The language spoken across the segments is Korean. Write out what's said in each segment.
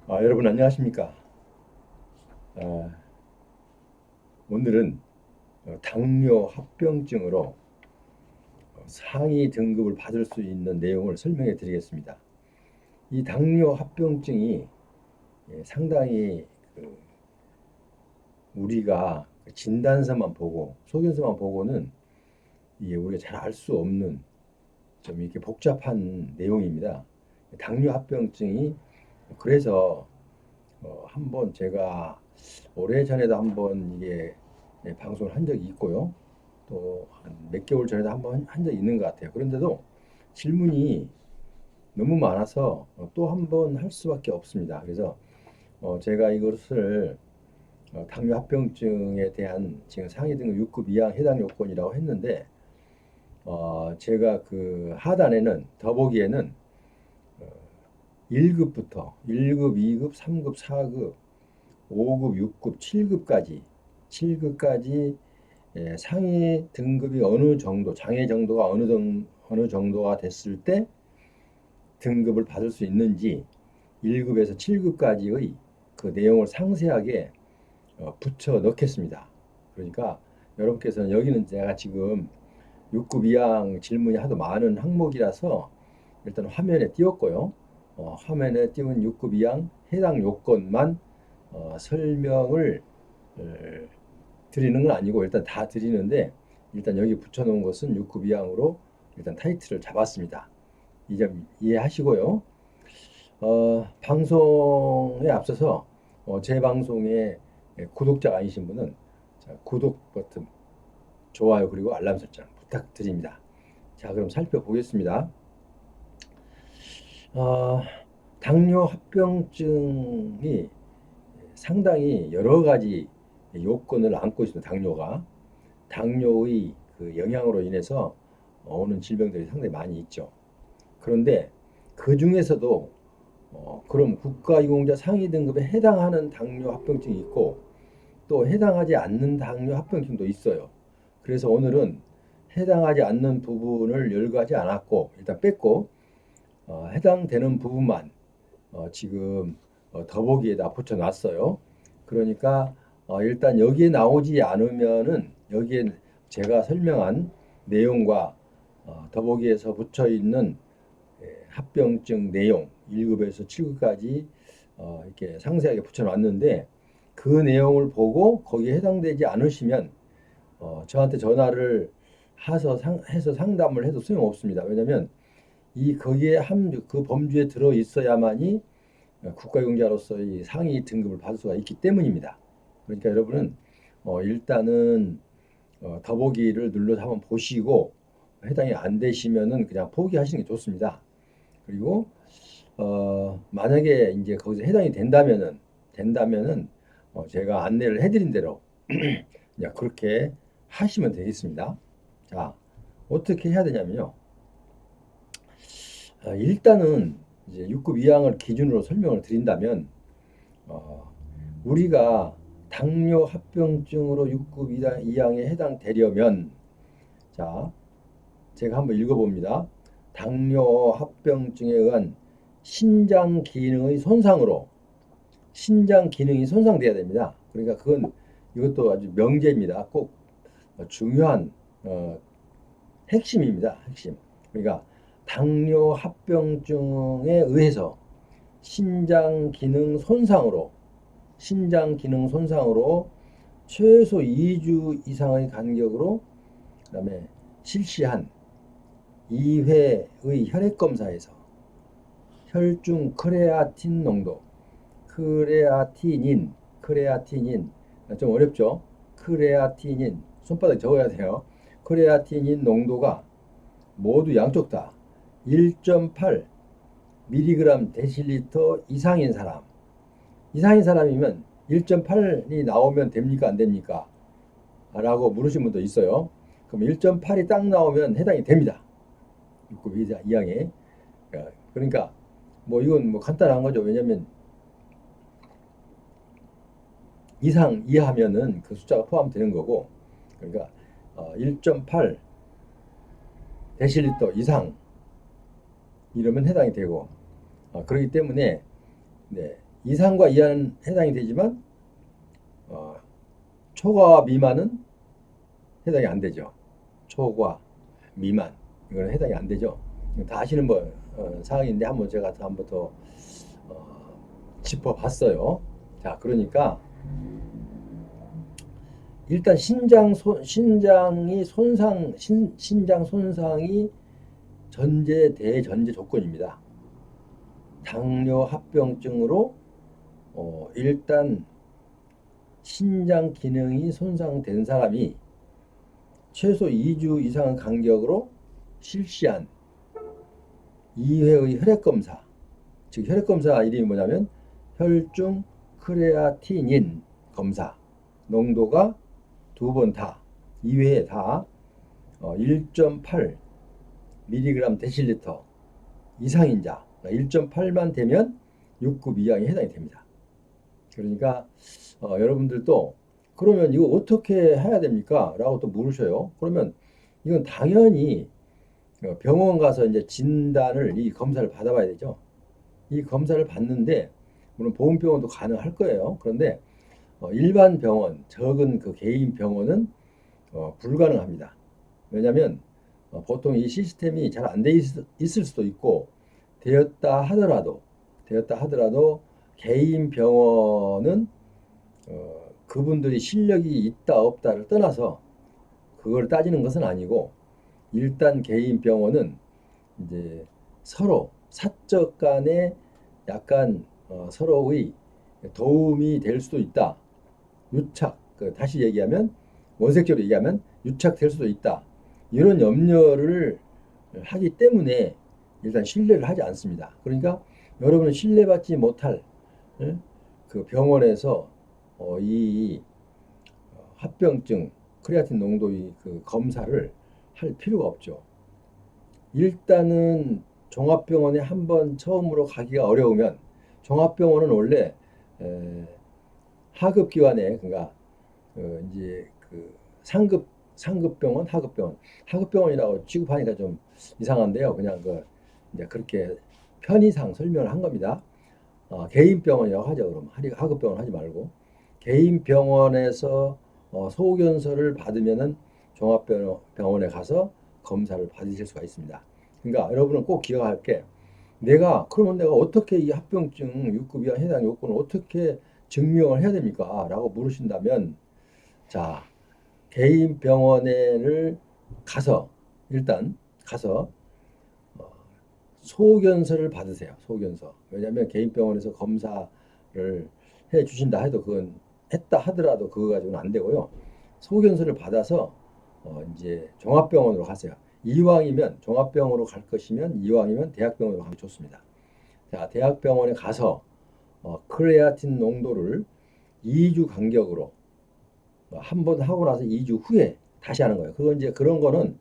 여러분 안녕하십니까? 아, 오늘은 당뇨 합병증으로 상위 등급을 받을 수 있는 내용을 설명해 드리겠습니다. 이 당뇨 합병증이 상당히 그 우리가 진단서만 보고 소견서만 보고는 이게 우리가 잘 알 수 없는 좀 이렇게 복잡한 내용입니다. 당뇨 합병증이 그래서 한번 제가 오래전에도 한번 이게 방송을 한 적이 있고요. 또 한 몇 개월 전에도 한번 한 적이 있는 것 같아요. 그런데도 질문이 너무 많아서 또 한 번 할 수밖에 없습니다. 그래서 제가 이것을 당뇨 합병증에 대한 지금 상위 등급 6급 이하 해당 요건이라고 했는데 제가 그 하단에는 더보기에는 1급부터 1급, 2급, 3급, 4급, 5급, 6급, 7급까지 상위 등급이 어느 정도, 장애 정도가 어느 정도가 됐을 때 등급을 받을 수 있는지 1급에서 7급까지의 그 내용을 상세하게 붙여 넣겠습니다. 그러니까 여러분께서는 여기는 제가 지금 6급 이항 질문이 하도 많은 항목이라서 일단 화면에 띄웠고요. 화면에 띄운 6급 이항 해당 요건만 설명을 어, 드리는 건 아니고 일단 다 드리는데 일단 여기 붙여놓은 것은 6급 이항으로 일단 타이틀을 잡았습니다. 이 점 이해하시고요. 방송에 앞서서 제 방송에 구독자가 아니신 분은 자, 구독 버튼, 좋아요 그리고 알람 설정 부탁드립니다. 자, 그럼 살펴보겠습니다. 어, 당뇨 합병증이 상당히 여러 가지 요건을 안고 있습니다. 당뇨의 그 영향으로 인해서 오는 질병들이 상당히 많이 있죠. 그런데 그 중에서도 그럼 국가유공자 상위 등급에 해당하는 당뇨 합병증이 있고 또 해당하지 않는 당뇨 합병증도 있어요. 그래서 오늘은 해당하지 않는 부분을 열거하지 않았고 일단 뺐고 해당되는 부분만 지금 더보기에다 붙여놨어요. 그러니까 일단 여기에 나오지 않으면은 여기에 제가 설명한 내용과 더보기에서 붙여 있는 합병증 내용 1급에서 7급까지 이렇게 상세하게 붙여놨는데 그 내용을 보고 거기에 해당되지 않으시면 저한테 전화를 해서 상담을 해도 소용없습니다. 왜냐하면 이 거기에 그 범주에 들어 있어야만이 국가용자로서의 상위 등급을 받을 수가 있기 때문입니다. 그러니까 여러분은 일단은 더보기를 눌러서 한번 보시고 해당이 안 되시면은 그냥 포기하시는 게 좋습니다. 그리고 만약에 이제 거기서 해당이 된다면은 제가 안내를 해드린 대로 그냥 그렇게 하시면 되겠습니다. 자, 어떻게 해야 되냐면요. 일단은 이제 6급 이항을 기준으로 설명을 드린다면 어, 우리가 당뇨 합병증으로 6급 이항에 해당되려면 자, 제가 한번 읽어봅니다. 당뇨 합병증에 의한 신장 기능이 손상돼야 됩니다. 그러니까 그건 이것도 아주 명제입니다. 꼭 중요한 핵심입니다. 핵심. 그러니까 당뇨 합병증에 의해서 신장 기능 손상으로 최소 2주 이상의 간격으로 그다음에 실시한 2회의 혈액 검사에서 혈중 크레아틴 농도, 크레아티닌 좀 어렵죠? 크레아티닌 손바닥 적어야 돼요. 크레아티닌 농도가 모두 양쪽 다 1.8 mg 데실리터 이상인 사람이면 1.8이 나오면 됩니까 안 됩니까? 라고 물으신 분도 있어요. 그럼 1.8이 딱 나오면 해당이 됩니다. 6급 이항에. 그러니까 뭐 이건 뭐 간단한 거죠. 왜냐면 이하면은 그 숫자가 포함되는 거고. 그러니까 1.8 데실리터 이상 이러면 해당이 되고 그렇기 때문에 네, 이상과 이하는 해당이 되지만 초과 미만은 해당이 안 되죠. 초과 미만 이거는 해당이 안 되죠. 다 아시는 사항인데 제가 한번 더 짚어봤어요. 자, 그러니까 일단 신장 손상이 대전제 조건입니다. 당뇨 합병증으로 일단 신장 기능이 손상된 사람이 최소 2주 이상 간격으로 실시한 2회의 혈액검사, 즉 혈액검사 이름이 뭐냐면 혈중 크레아티닌 검사, 농도가 두 번 다, 2회에 다 1.8 mg 데실리터 이상인 자, 1.8만 되면 6급 이하에 해당이 됩니다. 그러니까 여러분들도 그러면 이거 어떻게 해야 됩니까? 라고 또 물으셔요. 그러면 이건 당연히 병원 가서 이제 이 검사를 받아봐야 되죠. 이 검사를 받는데 물론 보험병원도 가능할 거예요. 그런데 일반 병원, 적은 그 개인 병원은 불가능합니다. 왜냐하면 보통 이 시스템이 잘 안 돼 있을 수도 있고 되었다 하더라도 개인 병원은 그분들이 실력이 있다 없다를 떠나서 그걸 따지는 것은 아니고 일단 개인 병원은 이제 서로 사적 간에 약간 서로의 도움이 될 수도 있다. 다시 얘기하면 원색적으로 얘기하면 유착될 수도 있다. 이런 염려를 하기 때문에 일단 신뢰를 하지 않습니다. 그러니까 여러분은 신뢰받지 못할 그 병원에서 이 합병증 크레아틴 농도의 그 검사를 할 필요가 없죠. 일단은 종합병원에 한번 처음으로 가기가 어려우면 종합병원은 원래 하급 기관에 그러니까 이제 그 상급병원, 하급병원이라고 취급하니까 좀 이상한데요. 그냥 이제 그렇게 편의상 설명을 한 겁니다. 개인 병원이라고 하죠. 그럼 하급병원 하지 말고 개인 병원에서 소견서를 받으면은 종합병원에 가서 검사를 받으실 수가 있습니다. 그러니까 여러분은 꼭 기억할 게 그러면 내가 어떻게 이 합병증 6급 이하 해당 요건을 어떻게 증명을 해야 됩니까? 라고 물으신다면 자, 개인 병원에를 일단 가서 소견서를 받으세요. 소견서. 왜냐하면 개인 병원에서 검사를 해 주신다 해도 그건 했다 하더라도 그거 가지고는 안 되고요. 소견서를 받아서 이제 종합병원으로 가세요. 종합병원으로 갈 것이면 대학병원으로 가면 좋습니다. 자, 대학병원에 가서 크레아틴 농도를 2주 간격으로 한 번 하고 나서 2주 후에 다시 하는 거예요. 그런 거는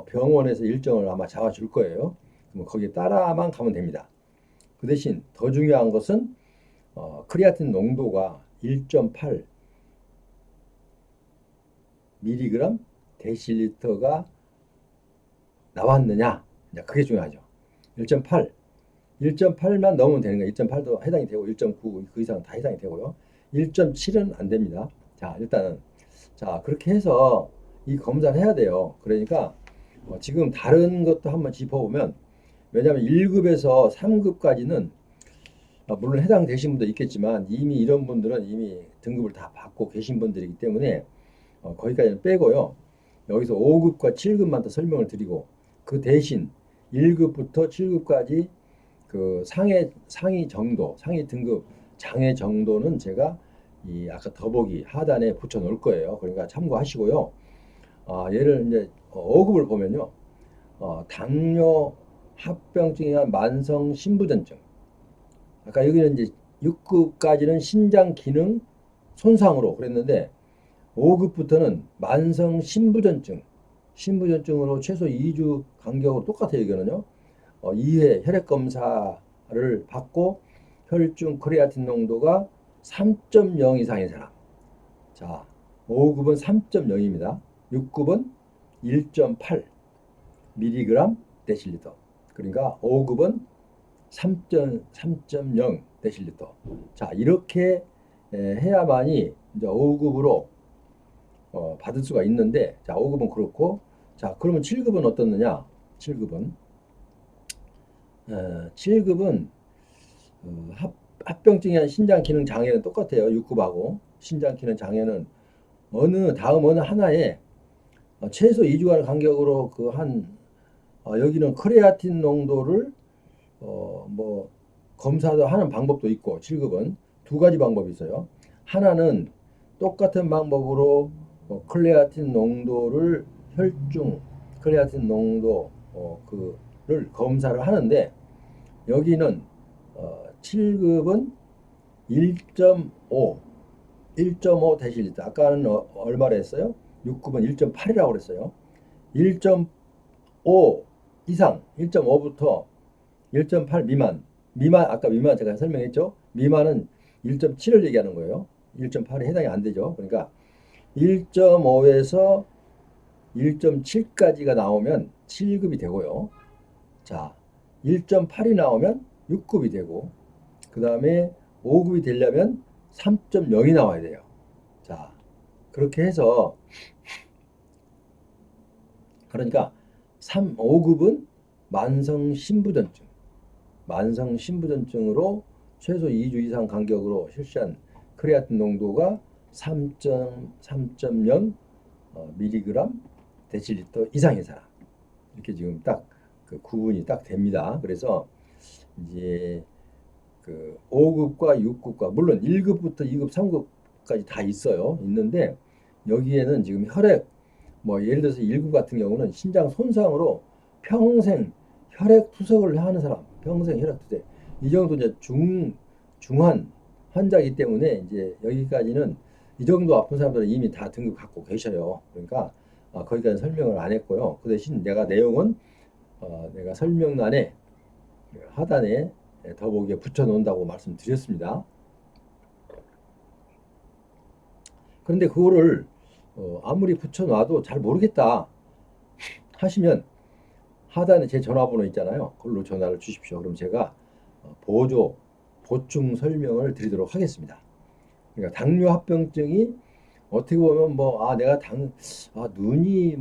병원에서 일정을 아마 잡아줄 거예요. 그럼 거기에 따라만 가면 됩니다. 그 대신 더 중요한 것은 크레아틴 농도가 1.8 mg 데실리터가 나왔느냐. 그게 중요하죠. 1.8만 넘으면 되는 거예요. 1.8도 해당이 되고 1.9 그 이상 다 해당이 되고요. 1.7은 안 됩니다. 자, 일단은 그렇게 해서 이 검사를 해야 돼요. 그러니까 지금 다른 것도 한번 짚어보면 왜냐하면 1급에서 3급까지는 물론 해당되신 분도 있겠지만 이런 분들은 이미 등급을 다 받고 계신 분들이기 때문에 거기까지는 빼고요. 여기서 5급과 7급만 더 설명을 드리고 그 대신 1급부터 7급까지 그 상위 등급 장애 정도는 제가 이 아까 더보기 하단에 붙여 놓을 거예요. 그러니까 참고하시고요. 예를 이제 5급을 보면요. 당뇨 합병증이나 만성 심부전증. 아까 여기는 이제 6급까지는 신장 기능 손상으로 그랬는데 5급부터는 만성 신부전증으로 최소 2주 간격으로 똑같아요. 이거는요. 2회 혈액 검사를 받고 혈중 크레아틴 농도가 3.0 이상인 사람. 자, 5급은 3.0입니다. 6급은 1.8 mg 데실리터. 그러니까 5급은 3.0 데실리터. 자, 이렇게 해야만이 이제 5급으로 받을 수가 있는데, 자, 5급은 그렇고, 자, 그러면 7급은 어떻느냐? 7급은 7급은 합병증이 한 신장 기능 장애는 똑같아요. 6급하고 신장 기능 장애는 다음 어느 하나에 최소 2주간 간격으로 여기는 크레아틴 농도를 뭐 검사도 하는 방법도 있고 7급은 두 가지 방법이 있어요. 하나는 똑같은 방법으로 크레아틴 농도를 혈중 크레아틴 농도 그를 검사를 하는데 여기는 7급은 1.5 데시리터. 아까는 얼마를 했어요? 6급은 1.8이라고 그랬어요. 1.5 이상, 1.5부터 1.8 미만 아까 미만 제가 설명했죠? 미만은 1.7을 얘기하는 거예요. 1.8에 해당이 안 되죠. 그러니까 1.5에서 1.7까지가 나오면 7급이 되고요. 자, 1.8이 나오면 6급이 되고, 그 다음에 5급이 되려면 3.0이 나와야 돼요. 자, 그렇게 해서, 그러니까 5급은 만성신부전증으로 최소 2주 이상 간격으로 실시한 크레아틴 농도가 3.0 밀리그램 데시리터 이상인 사람. 이렇게 지금 딱 그 구분이 딱 됩니다. 그래서 이제 그 5급과 6급과 물론 1급부터 2급, 3급까지 다 있어요. 있는데 여기에는 지금 뭐 예를 들어서 1급 같은 경우는 신장 손상으로 평생 혈액 투석을 하는 사람, 평생 혈액 투석. 이 정도 이제 중환 환자이기 때문에 이제 여기까지는 이 정도 아픈 사람들은 이미 다 등급 갖고 계셔요. 그러니까 거기까지 설명을 안 했고요. 그 대신 내용은 내가 설명란에 하단에 더보기에 붙여 놓는다고 말씀드렸습니다. 그런데 그거를 아무리 붙여 놔도 잘 모르겠다 하시면 하단에 제 전화번호 있잖아요. 그걸로 전화를 주십시오. 그럼 제가 보충 설명을 드리도록 하겠습니다. 그러니까 당뇨 합병증이 어떻게 보면 내가 눈이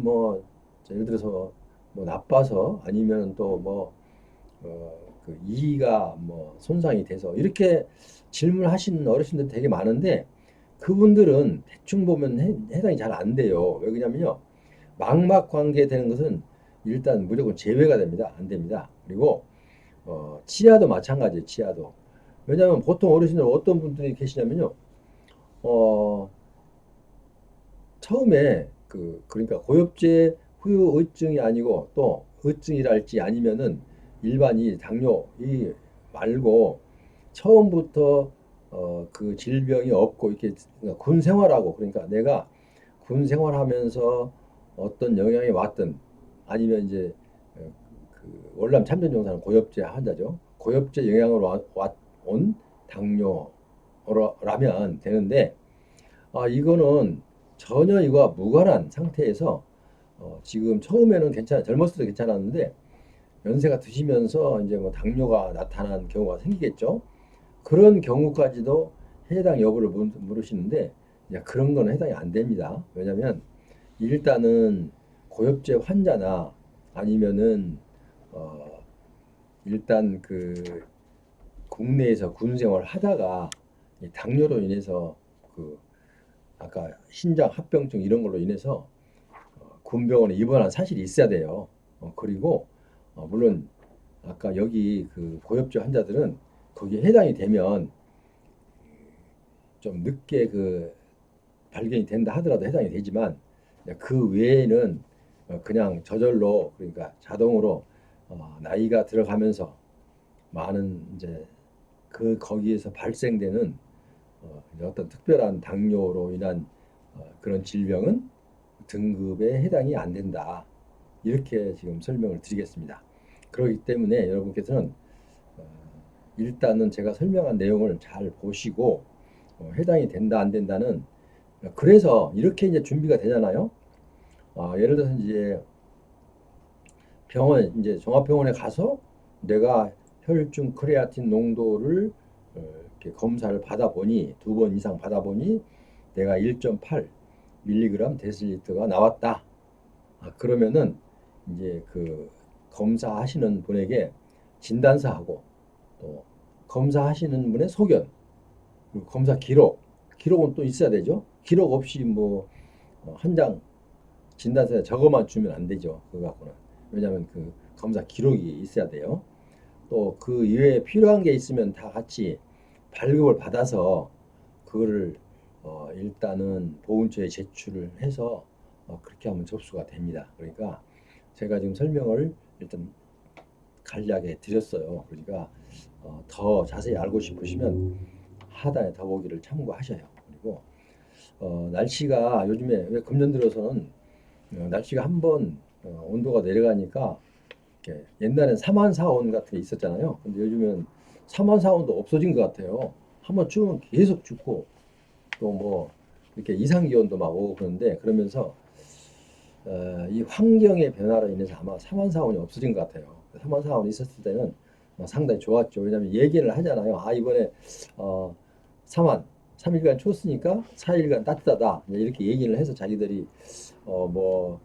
예를 들어서 나빠서 아니면 또 그 이가 손상이 돼서 이렇게 질문하시는 어르신들 되게 많은데 그분들은 대충 보면 해당이 잘 안 돼요. 왜 그러냐면요. 망막 관계되는 것은 일단 무조건 제외가 됩니다. 안 됩니다. 그리고 치아도 마찬가지예요. 치아도. 왜냐하면 보통 어르신들 어떤 분들이 계시냐면요. 처음에 그러니까 고엽제 후유의증이 아니고 또 의증이랄지 아니면은 일반 이 당뇨 이 말고 처음부터 그 질병이 없고 이렇게 그러니까 군 생활하고 그러니까 내가 군 생활하면서 어떤 영향이 왔든 아니면 이제 그 월남 참전용사는 고엽제 환자죠. 고엽제 영향으로 온 당뇨라면 되는데 이거는 전혀 이거와 무관한 상태에서 지금 처음에는 젊었을 때 괜찮았는데 연세가 드시면서 이제 당뇨가 나타난 경우가 생기겠죠. 그런 경우까지도 해당 여부를 물으시는데 그런 거는 해당이 안 됩니다. 왜냐하면 일단은 고엽제 환자나 아니면은 일단 그 국내에서 군 생활을 하다가 이 당뇨로 인해서 아까 신장 합병증 이런 걸로 인해서 군병원에 입원한 사실이 있어야 돼요. 그리고 물론 아까 여기 그 고엽제 환자들은 거기에 해당이 되면 좀 늦게 발견이 된다 하더라도 해당이 되지만 그 외에는 그냥 저절로 그러니까 자동으로 나이가 들어가면서 많은 이제 거기에서 발생되는 어떤 특별한 당뇨로 인한 그런 질병은 등급에 해당이 안 된다. 이렇게 지금 설명을 드리겠습니다. 그렇기 때문에 여러분께서는 일단은 제가 설명한 내용을 잘 보시고 해당이 된다 안 된다는 그래서 이렇게 이제 준비가 되잖아요. 예를 들어서 이제 종합병원에 가서 내가 혈중 크레아틴 농도를 이렇게 검사를 받아보니 2번 이상 받아보니 내가 1.8 밀리그램 데시리터가 나왔다. 그러면은 이제 그 검사하시는 분에게 진단서하고 또 검사하시는 분의 소견 그리고 검사 기록은 또 있어야 되죠. 기록 없이 뭐 한 장 진단서에 적어만 주면 안 되죠. 그거 갖고는. 왜냐하면 그 검사 기록이 있어야 돼요. 또 그 이외에 필요한 게 있으면 다 같이 발급을 받아서 그거를 일단은 보훈처에 제출을 해서 그렇게 하면 접수가 됩니다. 그러니까 제가 지금 설명을 일단 간략하게 드렸어요. 그러니까 더 자세히 알고 싶으시면 하단의 더보기를 참고하셔요. 그리고 날씨가 요즘에 왜 금년 들어서는 날씨가 한번 온도가 내려가니까 옛날엔 삼한사온 같은 게 있었잖아요. 근데 요즘은 삼한사온도 없어진 것 같아요. 한번 추우면 계속 춥고 또 뭐 이렇게 이상 기온도 막 오고 그러는데 그러면서 이 환경의 변화로 인해서 아마 삼한사온이 없어진 것 같아요. 삼한사온이 있었을 때는 상당히 좋았죠. 왜냐하면 얘기를 하잖아요. 이번에 어, 3한 3일간 추웠으니까 4일간 따뜻하다. 이렇게 얘기를 해서 자기들이 뭐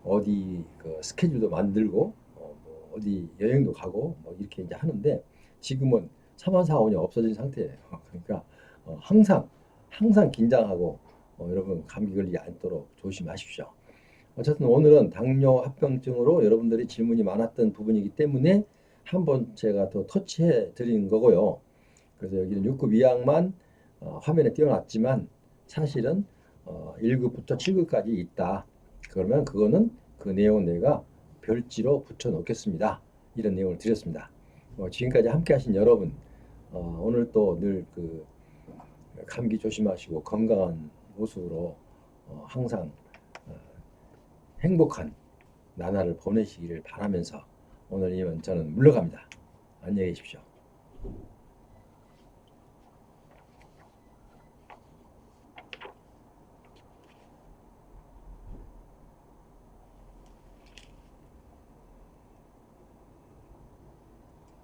어디 그 스케줄도 만들고 뭐 어디 여행도 가고 뭐 이렇게 이제 하는데 지금은 3한 4원이 없어진 상태예요. 그러니까 항상 긴장하고 여러분 감기 걸리지 않도록 조심하십시오. 어쨌든 오늘은 당뇨 합병증으로 여러분들이 질문이 많았던 부분이기 때문에 한번 제가 더 터치해 드리는 거고요. 그래서 여기는 6급 이항만 화면에 띄워놨지만 사실은 1급부터 7급까지 있다. 그러면 그거는 그 내용은 내가 별지로 붙여 놓겠습니다. 이런 내용을 드렸습니다. 지금까지 함께 하신 여러분 오늘 또 늘 그 감기 조심하시고 건강한 모습으로 항상 어, 행복한 나날을 보내시기를 바라면서 오늘 이만 저는 물러갑니다. 안녕히 계십시오.